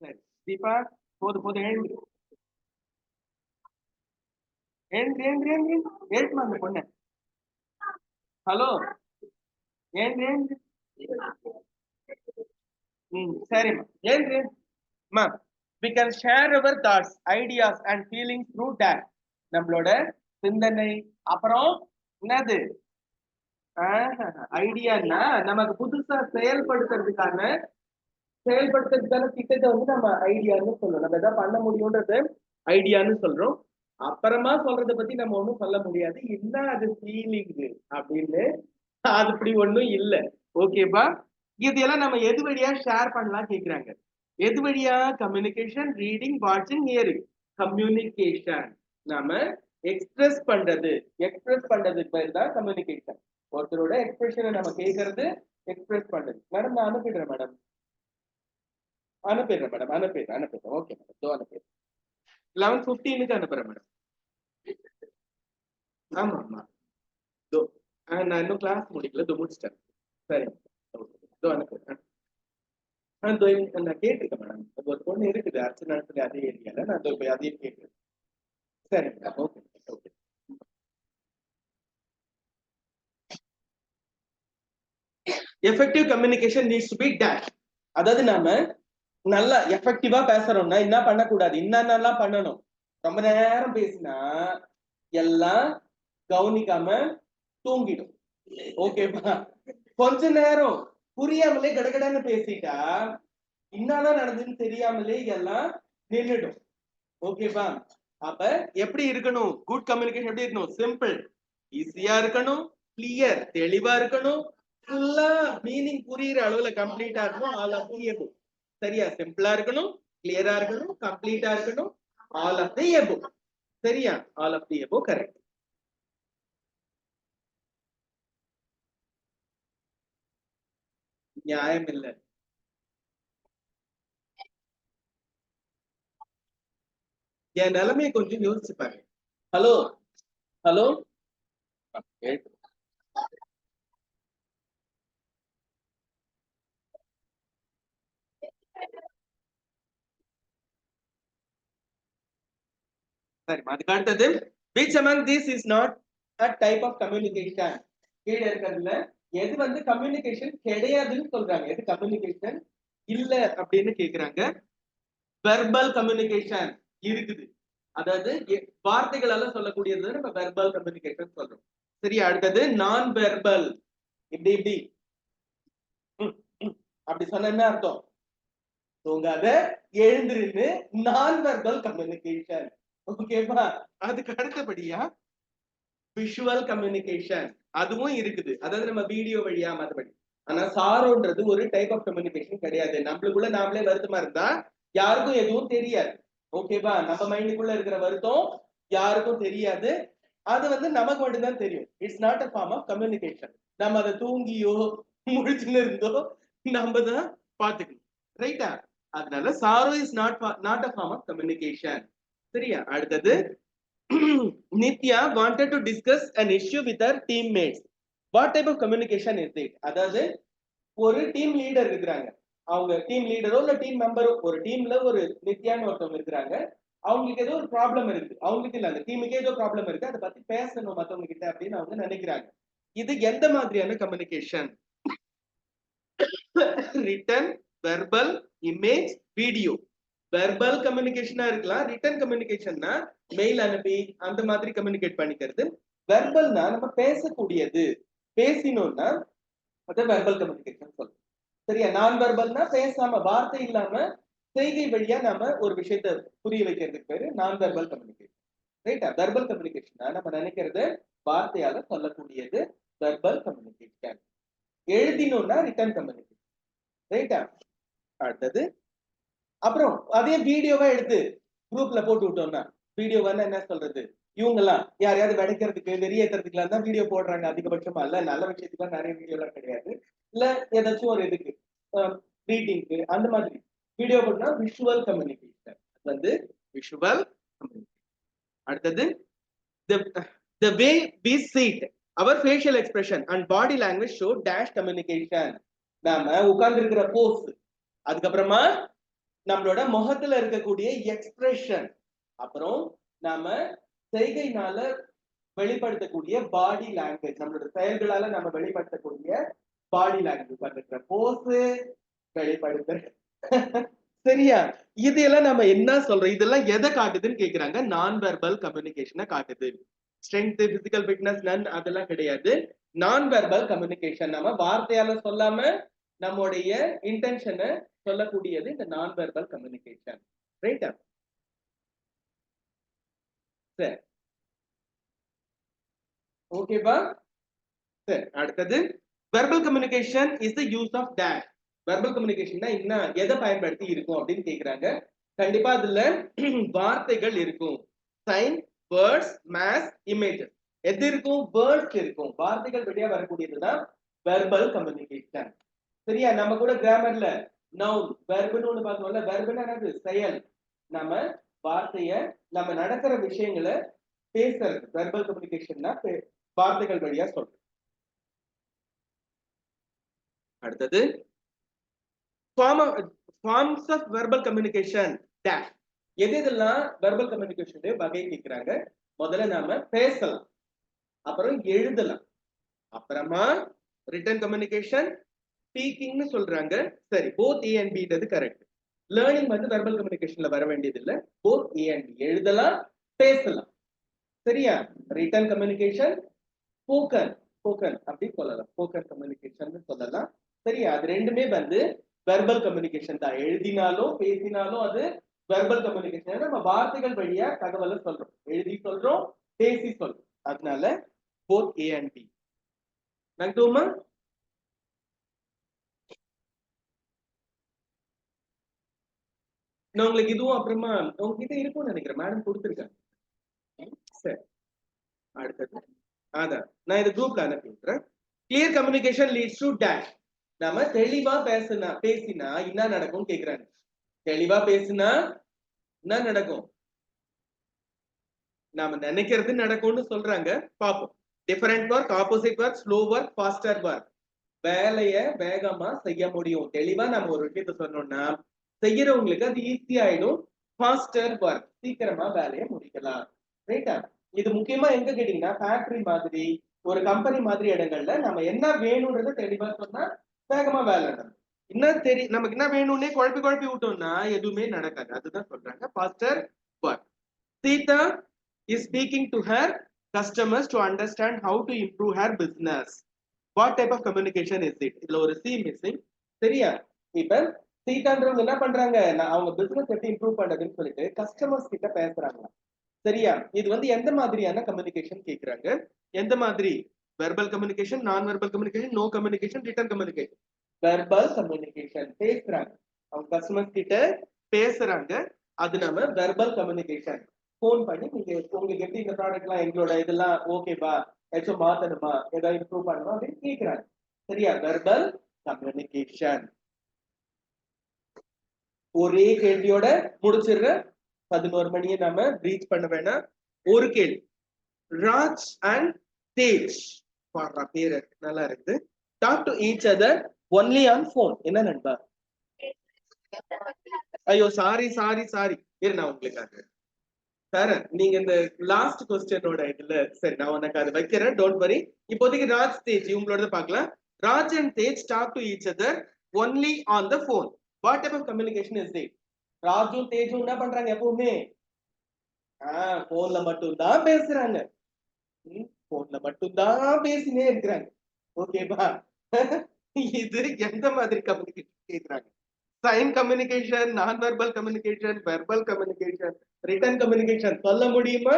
சரி தீபா, போது போது எழுந்து எழுந்து எழுந்து எழுந்து எழுத்துமா அந்த பொண்ணு. ஹலோ, எழுந்து எழுந்து. சரிம்மா, எழுந்து. மா, we can share our thoughts, ideas and feelings through that. நம்மளோட சிந்தனை, அப்புறம் என்னது ஐடியான்னா நமக்கு புதுசா செயல்படுத்துறதுக்கான திட்டத்தை வந்து நம்ம ஐடியான்னு சொல்றோம். நம்ம எதாவது பண்ண முடியும்ன்றது ஐடியான்னு சொல்றோம். அப்புறமா சொல்றதை பத்தி நம்ம ஒண்ணும் சொல்ல முடியாது. என்ன அது ஃபீலிங் அப்படின்னு, அது இப்படி ஒண்ணும் இல்ல. ஓகேப்பா, இதெல்லாம் நம்ம எது வழியா ஷேர் பண்ணலாம் கேக்குறாங்க. எது வழியா? கம்யூனிகேஷன், ரீடிங், வாட்சிங், ஹியரிங். கம்யூனிகேஷன் நாம எக்ஸ்பிரஸ் பண்றதுக்கு பேர் தான் கம்யூனிகேஷன். ஒருத்தரோட எக்ஸ்பிரஷனை நம்ம கேட்கறது, எக்ஸ்பிரஸ் பண்றது. மேடம் நான் அனுப்பிடுறேன் மேடம், அனுப்பிடுறேன். ஓகே மேடம், தோ அனுப்பிடுறேன். 11:15 அனுப்புறேன் மேடம். ஆமா ஆமா, தோ நான் இன்னும் கிளாஸ் முடிக்கல, தோ முடிச்சிட்டேன். சரி, தோ அனுப்புறேன். நான் கேட்டிருக்கேன் மேடம், ஒரு பொண்ணு இருக்குது அர்ச்சனா, அதே ஏரியால. நான் போய் அதையும் கேட்கிறேன். சரி madam, okay okay. Effective communication needs to be dash. அதாவது நாம நல்லா எஃபெக்டிவா பேசுறோம்னா என்ன பண்ணக்கூடாது, என்னென்னலாம் பண்ணணும். ரொம்ப நேரம் பேசினா எல்லாம் கவனிக்காம தூங்கிடும். ஓகேப்பா, கொஞ்ச நேரம் புரியாமலே கடகடன்னு பேசிட்டா என்னதான் நடந்துன்னு தெரியாமலே எல்லாம் நின்றுடும். ஓகேப்பா, அப்ப எப்படி இருக்கணும் குட் கம்யூனிகேஷன்? எப்படி இருக்கணும்? சிம்பிள், ஈஸியா இருக்கணும், கிளியர், தெளிவா இருக்கணும், ஃபுல்லா மீனிங் புரியுற அளவுல கம்ப்ளீட்டா இருக்கணும். All of the above. சரியா? சிம்பிளா இருக்கணும், கிளியரா இருக்கணும், கம்ப்ளீட்டா இருக்கணும், ஆல் ஆஃப் தி எபோ. சரியா? All of the above correct. நியாயம் இல்லை. என் நிலைமையை கொஞ்சம் யோசிச்சு பாருங்க. ஹலோ ஹலோ, சரி, அதுக்கு அடுத்தது which among this is not a type of communication? கீழ இருக்கிறதுல எது வந்து கம்யூனிகேஷன் கிடையாதுன்னு சொல்றாங்க, எது கம்யூனிகேஷன் இல்ல அப்படின்னு கேக்குறாங்க. வெர்பல் கம்யூனிகேஷன் இருக்குது, அதாவது வார்த்தைகளால சொல்லக்கூடியது நம்ம வெர்பல் கம்யூனிகேஷன் சொல்றோம். சரியா? அடுத்தது நான் வெர்பல். இப்படி இப்படி அப்படி சொன்ன என்ன அர்த்தம்? தூங்காத, எழுந்திருந்து, நான் வெர்பல் கம்யூனிகேஷன். ஓகேவா? அதுக்கு அடுத்தபடியா விஷுவல் கம்யூனிகேஷன் அதுவும் இருக்குது, அதாவது நம்ம வீடியோ வழியா மற்றபடி. ஆனா சாரோன்றது ஒரு டைப் ஆஃப் கம்யூனிகேஷன் கிடையாது. நம்மளுக்குள்ள நாமளே வருத்தமா இருந்தா யாருக்கும் எதுவும் தெரியாது. ஓகேவா? நம்ம மைண்டுக்குள்ள இருக்கிற வருத்தம் யாருக்கும் தெரியாது, அது வந்து நமக்கு மட்டும்தான் தெரியும். It's not a form of communication. நம்ம அதை தூங்கியோ முழிச்சுன்னு இருந்தோ நம்ம தான் பாத்துக்கணும். ரைட்டா? அதனால sorrow is not a form of communication. சரியா? அடுத்தது Nitya wanted to discuss an issue with her teammates. What type of communication is it? அதாவது ஒரு டீம் லீடர் இருக்கிறாங்க, அவங்க டீம் லீடரோ இல்ல டீம் மெம்பரோ, ஒரு டீம்ல ஒரு நித்யான்னு ஒருத்தவங்க இருக்கிறாங்க. அவங்களுக்கு ஏதோ ஒரு ப்ராப்ளம் இருக்கு, அவங்களுக்கு இல்ல அந்த டீமுக்கே ஏதோ ப்ராப்ளம் இருக்கு, அதை பத்தி பேசணும் மத்தவங்க கிட்ட அப்படின்னு அவங்க நினைக்கிறாங்க. இது எந்த மாதிரியான communication? Written, verbal, image, video. Verbal கம்யூனிகேஷனா இருக்கலாம், ரிட்டன் கம்யூனிகேஷன்னா மெயில் அனுப்பி அந்த மாதிரி கம்யூனிகேட் பண்ணிக்கிறது. வெர்பல்னா நம்ம பேசக்கூடியது, பேசினோம்னா அதை வெர்பல் கம்யூனிகேஷன் சொல்றோம். சரியா? நான் வெர்பல்னா பேசாம வார்த்தை இல்லாம செய்கை வழியா நாம ஒரு விஷயத்தை புரிய வைக்கிறதுக்கு பேரு நான் வெர்பல் கம்யூனிகேஷன். ரைட்டா? வெர்பல் கம்யூனிகேஷன் நம்ம நினைக்கிறது வார்த்தையால சொல்லக்கூடியது வெர்பல் கம்யூனிகேஷன். எழுதினோம்னா ரிட்டன் கம்யூனிகேஷன். ரைட்டா? அடுத்தது அப்புறம் அதே வீடியோவா எடுத்து குரூப்ல போட்டு விட்டோம்னா, வீடியோவான என்ன சொல்றது, இவங்க எல்லாம் யாரையாவது வெடைக்கிறதுக்கு வெளியேற்றுறதுக்குலாம் தான் வீடியோ போடுறாங்க அதிகபட்சமா. இல்ல நல்ல விஷயத்துக்குலாம் நிறைய வீடியோ எல்லாம் கிடையாது, இல்ல ஏதாச்சும் ஒரு இதுக்கு ரீடிங்க்கு அந்த மாதிரி வீடியோ போட்டா விஷுவல் கம்யூனிகேஷன் வந்து விஷுவல் கம்யூனிகேஷன். அடுத்தது the way we sit, our facial expression and body language show dash communication. நாம உட்கார்ந்து இருக்கிற போஸ், அதுக்கப்புறமா நம்மளோட முகத்துல இருக்கக்கூடிய எக்ஸ்பிரஷன், அப்புறம் நாம செய்கைனால வெளிப்படுத்தக்கூடிய பாடி லாங்குவேஜ், நம்மளோட செயல்களால நம்ம வெளிப்படுத்தக்கூடிய பாடி லாங்குவேஜ், பண்ற போஸ் வெளிப்படுத்த சரியா? இதெல்லாம் நம்ம என்ன சொல்றோம், இதெல்லாம் எதை காட்டுதுன்னு கேக்குறாங்க. நான் வெர்பல் கம்யூனிகேஷனை காட்டுது. ஸ்ட்ரென்த், பிசிக்கல் ஃபிட்னஸ், நன் அதெல்லாம் கிடையாது. நான் வெர்பல் கம்யூனிகேஷன், நம்ம வார்த்தையால சொல்லாம நம்முடைய இன்டென்ஷனை சொல்லக்கூடியது இந்த நான் வெர்பல் கம்யூனிகேஷன். ரைட்டா? சரி, ஓகேவா? சரி, அடுத்தது verbal communication is the use of dash. Verbal கம்யூனிகேஷன்னா என்ன, எதை பயன்படுத்தி இருக்கும் அப்படின்னு கேக்குறாங்க. கண்டிப்பா அதுல வார்த்தைகள் இருக்கும். Sign, words, maths, images. எது இருக்கும்? வேர்ட்ஸ் இருக்கும். வார்த்தைகள் வழியா வரக்கூடியதுதான் வெர்பல் கம்யூனிகேஷன். சரியா? நம்ம கூட கிராமர்ல நவுன் வெர்ப்னு ஒண்ணு பார்த்தோம்ல. வெர்ப்னா என்னது? செயல். நம்ம வார்த்தைய, நம்ம நடக்கிற விஷயங்களை பேசுறது வெர்பல் கம்யூனிகேஷன்னா வார்த்தைகள் வழியா சொல்றது. அடுத்தது forms of verbal communication dash. எதெல்லாம் வெர்பல் கம்யூனிகேஷன் வகை கேட்கிறாங்க. முதல்ல நாம பேசலாம், அப்புறம் எழுதலாம், அப்புறமா ரிட்டன் கம்யூனிகேஷன், ஸ்பீக்கிங்னு சொல்றாங்க. சரி, both A and B correct. Learning வந்து வெர்பல் கம்யூனிகேஷன்ல வர வேண்டியது இல்ல. போத் ஏ அண்ட் பி, எழுதலாம், பேசலாம். சரியா? ரிட்டன் கம்யூனிகேஷன், ஸ்போக்கன், ஸ்போக்கன் அப்படி சொல்லலாம், ஸ்போக்கன் கம்யூனிகேஷன் சொல்லலாம். சரியா? அது ரெண்டுமே வந்து வெர்பல் கம்யூனிகேஷன் தான். எழுதினாலும் பேசினாலும் அது வெர்பல் கம்யூனிகேஷன். நம்ம வார்த்தைகள் வழியா தகவலை சொல்றோம், எழுதி சொல்றோம், பேசி சொல்றோம். அதனால போத் ஏ அண்ட் பி. நட்டுமா? நான் உங்களுக்கு இதுவும் அப்புறமா உங்ககிட்ட இருக்கும்னு நினைக்கிறேன், மேடம் கொடுத்துருக்கேன். சரி, அடுத்தது அதான் நான் இது குரூப்ல அனுப்பி விட்டுறேன். Clear communication leads to dash. நம்ம தெளிவா பேசினா என்ன நடக்கும் கேக்குறாங்க. தெளிவா பேசினா என்ன நடக்கும்? நாம நினைக்கிறது நடக்கும்னு சொல்றாங்க. பாப்போம். Different work, opposite work, slow work, faster work. வேலைய வேகமா செய்ய முடியும். தெளிவா நம்ம ஒரு விஷயத்த சொன்னோம்னா செய்யறவங்களுக்கு அது ஈஸி ஆயிடும். ஃபாஸ்டர் ஒர்க், சீக்கிரமா வேலையை முடிக்கலாம். ரைட்டா? இது முக்கியமா எங்க கேட்டீங்கன்னா ஃபேக்டரி மாதிரி, ஒரு கம்பெனி மாதிரி இடங்கள்ல நம்ம என்ன வேணும்ன்றத தெளிவா சொன்னா வேகமா வேலை நடக்கும். நமக்கு என்ன வேணும்னே குழப்பி குழப்பி விட்டோம்னா எதுவுமே நடக்காது. அதுதான் சொல்றாங்க faster work. Sita is speaking to her customers to understand how to improve her business. What type of communication is it? இதுல ஒரு C missing. சரியா? இப்ப சீதான்றவங்க என்ன பண்றாங்க, அவங்க பிசினஸ் எப்படி இம்ப்ரூவ் பண்றதுன்னு சொல்லிட்டு கஸ்டமர்ஸ் கிட்ட பேசுறாங்க. சரியா? இது வந்து எந்த மாதிரியான கம்யூனிகேஷன் கேக்குறாங்க? எந்த மாதிரி? Verbal communication, non verbal communication, no communication, written communication. Verbal communication, பேசுறாங்க, அவங்க கஸ்டமர்ஸ் கிட்ட பேசுறாங்க. அது நம்ம வெர்பல் கம்யூனிகேஷன். போன் பண்ணி நீங்க உங்களுக்கு எப்படி இந்த ப்ராடக்ட் எல்லாம் எங்களோட இதெல்லாம் ஓகேவா, ஏதாச்சும் மாத்தணுமா, ஏதாவது இம்ப்ரூவ் பண்ணணுமா அப்படின்னு கேக்குறாங்க. சரியா? Verbal communication. ஒரே கேள்வியோட முடிச்சிடுற. 11 மணியை நாம ரீச் பண்ண வேணாம். ஒரு கேள்வி. ராஜ் அண்ட் தேஜ், பாடுற பேரு நல்லா இருக்கு. Talk to each other only on phone. என்ன நண்பா? ஐயோ சாரி சாரி சாரி, இரு நான் உங்களுக்கு சார், நீங்க இந்த லாஸ்ட் கொஸ்டினோட இதுல சரி நான் உனக்கு அது வைக்கிறேன், டோன்ட் வரி. இப்போதைக்கு ராஜ் தேஜ் இவங்களோட பார்க்கலாம். Raj and Tej talk to each other only on the phone. What type of communication is it? ராஜும் தேஜும் என்ன பண்றாங்க எப்பவுமே? போன்ல மட்டும்தான் பேசுறாங்க. போன்ல மட்டும்தான் பேசினே இருக்கிறாங்க. ஓகேவா? இது எந்த மாதிரி கம்யூனிகேஷன் கேக்குறாங்க? Sign communication, non verbal communication, verbal communication, written communication. சொல்ல முடியுமா?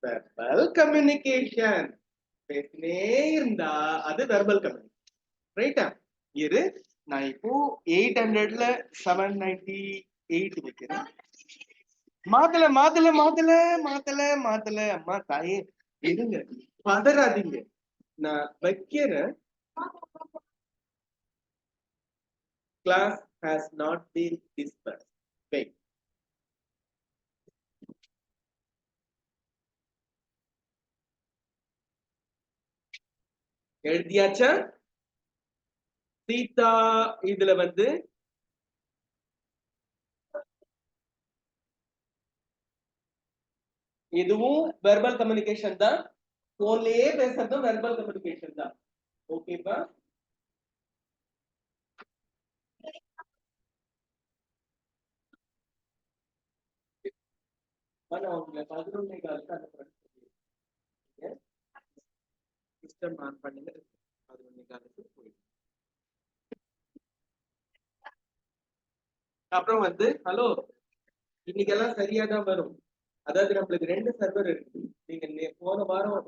Verbal communication. பேசினே இருந்தா அது வெர்பல் கம்யூனிகேஷன். ரைட்டா? இரு நான் இப்போ 800ல 798 வைக்கிறேன். மாத்தல மாத்தல மாத்தல மாத்தல மாத்தல. அம்மா தாயே இருங்க, பதறாதீங்க, நான் வைக்கிறேன். Class has not been dispersed. Wait. எழுதியாச்சா? Sita இதுல வந்து இதுவும் வெர்பல் கம்யூனிகேஷன் தான். போன்லயே பேசுறதும் வெர்பல் கம்யூனிகேஷன் தான். ஓகேப்பா. நான் உங்களை 11:15 அனுப்புறேன். சிஸ்டம் ஆன் பண்ணுங்க. 11:15 போயிடும். அப்புறம் வந்து ஹலோ, இன்னைக்கெல்லாம் சரியா தான் வரும். அதாவது நம்மளுக்கு 2 சர்வர் இருக்கு. நீங்க போன வாரம்